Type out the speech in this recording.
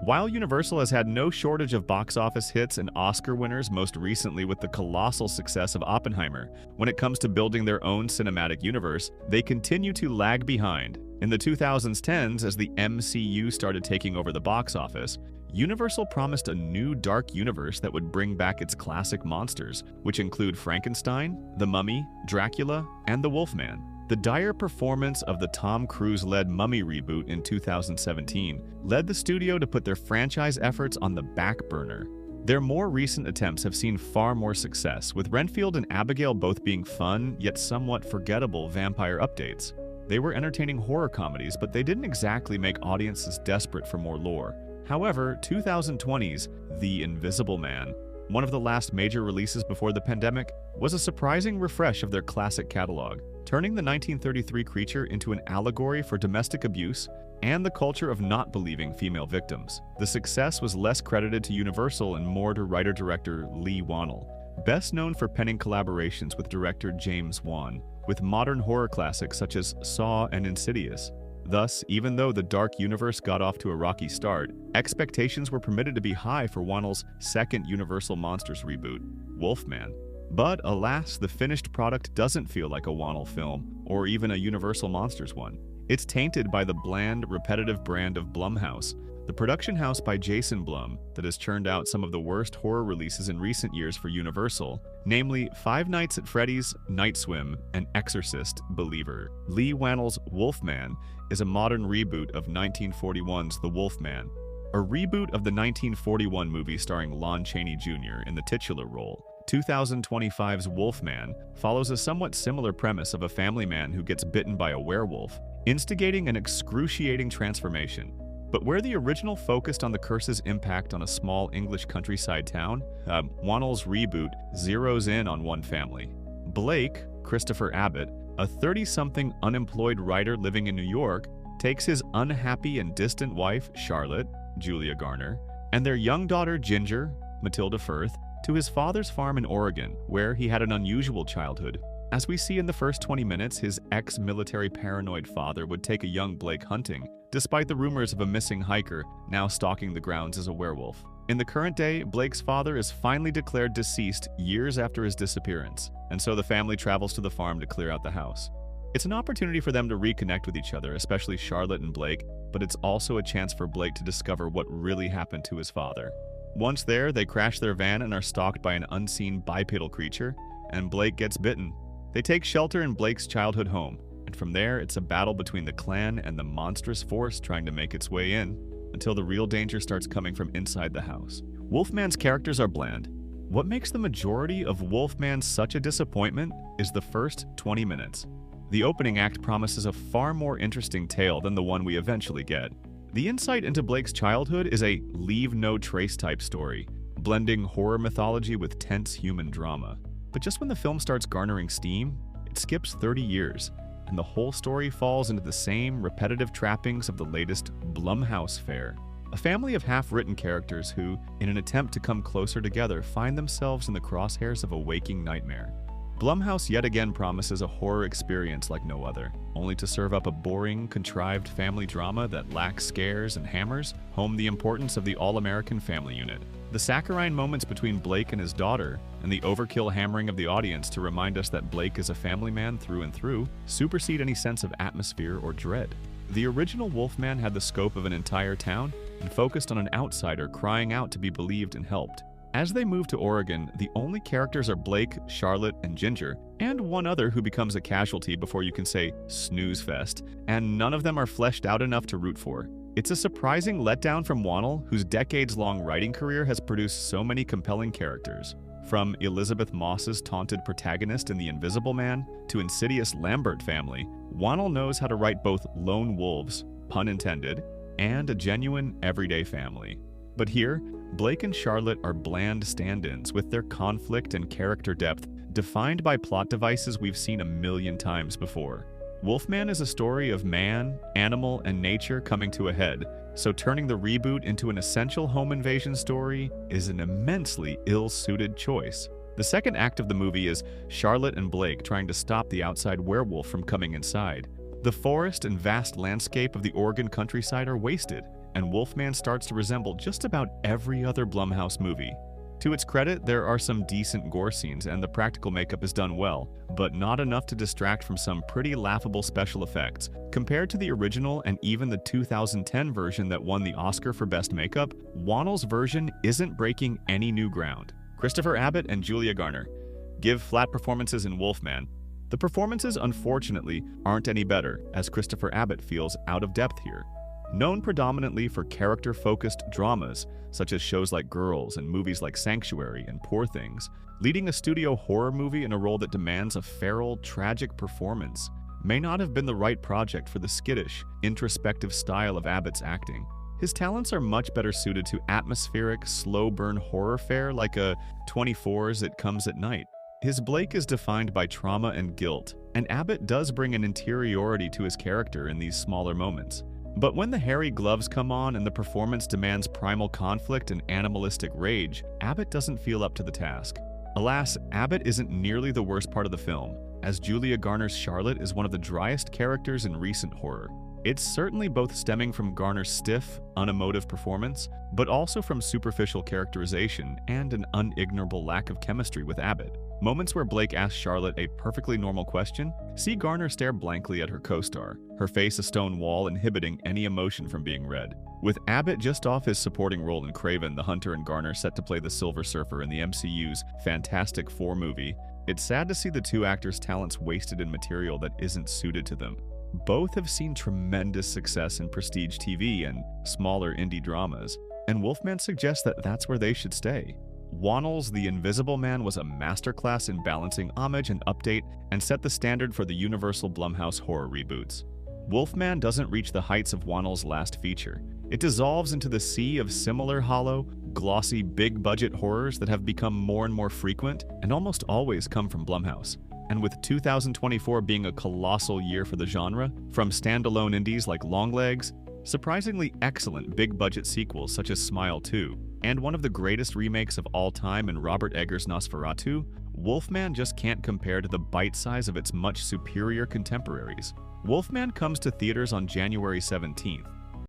While Universal has had no shortage of box office hits and Oscar winners, most recently with the colossal success of Oppenheimer, when it comes to building their own cinematic universe, they continue to lag behind. In the 2010s, as the MCU started taking over the box office, Universal promised a new dark universe that would bring back its classic monsters, which include Frankenstein, the Mummy, Dracula, and the Wolfman. The dire performance of the Tom Cruise-led Mummy reboot in 2017 led the studio to put their franchise efforts on the back burner. Their more recent attempts have seen far more success, with Renfield and Abigail both being fun, yet somewhat forgettable vampire updates. They were entertaining horror comedies, but they didn't exactly make audiences desperate for more lore. However, 2020's The Invisible Man, one of the last major releases before the pandemic, was a surprising refresh of their classic catalog, turning the 1933 creature into an allegory for domestic abuse and the culture of not believing female victims. The success was less credited to Universal and more to writer-director Leigh Whannell, best known for penning collaborations with director James Wan, with modern horror classics such as Saw and Insidious. Thus, even though the dark universe got off to a rocky start, expectations were permitted to be high for Whannell's second Universal Monsters reboot, Wolfman. But alas, the finished product doesn't feel like a Whannell film, or even a Universal Monsters one. It's tainted by the bland, repetitive brand of Blumhouse, the production house by Jason Blum that has churned out some of the worst horror releases in recent years for Universal, namely Five Nights at Freddy's, Night Swim, and Exorcist Believer. Leigh Whannell's Wolfman is a modern reboot of 1941's The Wolfman, a reboot of the 1941 movie starring Lon Chaney Jr. in the titular role. 2025's Wolfman follows a somewhat similar premise of a family man who gets bitten by a werewolf, instigating an excruciating transformation. But where the original focused on the curse's impact on a small English countryside town, Whannell's reboot zeroes in on one family. Blake, Christopher Abbott, a 30-something unemployed writer living in New York, takes his unhappy and distant wife, Charlotte, Julia Garner, and their young daughter, Ginger, Matilda Firth, to his father's farm in Oregon, where he had an unusual childhood. As we see in the first 20 minutes, his ex-military paranoid father would take a young Blake hunting, despite the rumors of a missing hiker now stalking the grounds as a werewolf. In the current day, Blake's father is finally declared deceased years after his disappearance, and so the family travels to the farm to clear out the house. It's an opportunity for them to reconnect with each other, especially Charlotte and Blake, but it's also a chance for Blake to discover what really happened to his father. Once there, they crash their van and are stalked by an unseen bipedal creature, and Blake gets bitten. They take shelter in Blake's childhood home, and from there it's a battle between the clan and the monstrous force trying to make its way in, until the real danger starts coming from inside the house. Wolfman's characters are bland. What makes the majority of Wolfman such a disappointment is the first 20 minutes. The opening act promises a far more interesting tale than the one we eventually get. The insight into Blake's childhood is a leave no trace type story, blending horror mythology with tense human drama. But just when the film starts garnering steam, it skips 30 years, and the whole story falls into the same repetitive trappings of the latest Blumhouse fare. A family of half-written characters who, in an attempt to come closer together, find themselves in the crosshairs of a waking nightmare. Blumhouse yet again promises a horror experience like no other, only to serve up a boring, contrived family drama that lacks scares and hammers home the importance of the all-American family unit. The saccharine moments between Blake and his daughter, and the overkill hammering of the audience to remind us that Blake is a family man through and through, supersede any sense of atmosphere or dread. The original Wolfman had the scope of an entire town and focused on an outsider crying out to be believed and helped. As they move to Oregon, the only characters are Blake, Charlotte, and Ginger, and one other who becomes a casualty before you can say snooze fest, and none of them are fleshed out enough to root for. It's a surprising letdown from Whannell, whose decades-long writing career has produced so many compelling characters. From Elizabeth Moss's taunted protagonist in The Invisible Man to Insidious Lambert family, Whannell knows how to write both lone wolves, pun intended, and a genuine everyday family. But here, Blake and Charlotte are bland stand-ins with their conflict and character depth defined by plot devices we've seen a million times before. Wolfman is a story of man, animal, and nature coming to a head, so turning the reboot into an essential home invasion story is an immensely ill-suited choice. The second act of the movie is Charlotte and Blake trying to stop the outside werewolf from coming inside. The forest and vast landscape of the Oregon countryside are wasted, and Wolfman starts to resemble just about every other Blumhouse movie. To its credit, there are some decent gore scenes and the practical makeup is done well, but not enough to distract from some pretty laughable special effects. Compared to the original and even the 2010 version that won the Oscar for Best Makeup, Whannell's version isn't breaking any new ground. Christopher Abbott and Julia Garner give flat performances in Wolfman. The performances, unfortunately, aren't any better, as Christopher Abbott feels out of depth here. Known predominantly for character-focused dramas, such as shows like Girls and movies like Sanctuary and Poor Things, leading a studio horror movie in a role that demands a feral, tragic performance may not have been the right project for the skittish, introspective style of Abbott's acting. His talents are much better suited to atmospheric, slow-burn horror fare like a 24's It Comes at Night. His Blake is defined by trauma and guilt, and Abbott does bring an interiority to his character in these smaller moments. But when the hairy gloves come on and the performance demands primal conflict and animalistic rage, Abbott doesn't feel up to the task. Alas, Abbott isn't nearly the worst part of the film, as Julia Garner's Charlotte is one of the driest characters in recent horror. It's certainly both stemming from Garner's stiff, unemotive performance, but also from superficial characterization and an unignorable lack of chemistry with Abbott. Moments where Blake asks Charlotte a perfectly normal question, see Garner stare blankly at her co-star, her face a stone wall inhibiting any emotion from being read. With Abbott just off his supporting role in Craven the Hunter and Garner set to play the Silver Surfer in the MCU's Fantastic Four movie, it's sad to see the two actors' talents wasted in material that isn't suited to them. Both have seen tremendous success in prestige TV and smaller indie dramas, and Wolfman suggests that that's where they should stay. Whannell's The Invisible Man was a masterclass in balancing homage and update and set the standard for the Universal Blumhouse horror reboots. Wolfman doesn't reach the heights of Whannell's last feature. It dissolves into the sea of similar hollow, glossy, big-budget horrors that have become more and more frequent and almost always come from Blumhouse. And with 2024 being a colossal year for the genre, from standalone indies like Longlegs, surprisingly excellent big-budget sequels such as Smile 2, and one of the greatest remakes of all time in Robert Eggers' Nosferatu, Wolfman just can't compare to the bite size of its much superior contemporaries. Wolfman comes to theaters on January 17th,